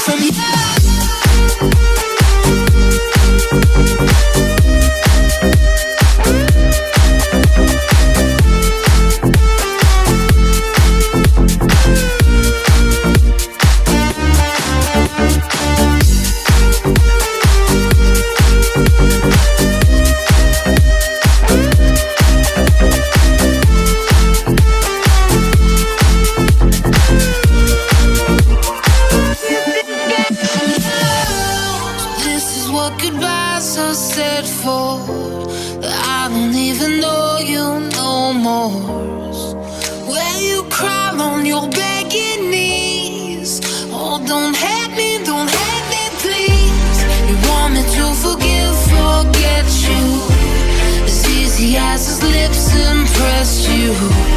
from you. Goodbyes are said for that I don't even know you no more. Where you cry on your begging knees. Oh, don't hate me, please. You want me to forgive, forget you, as easy as his lips impressed you.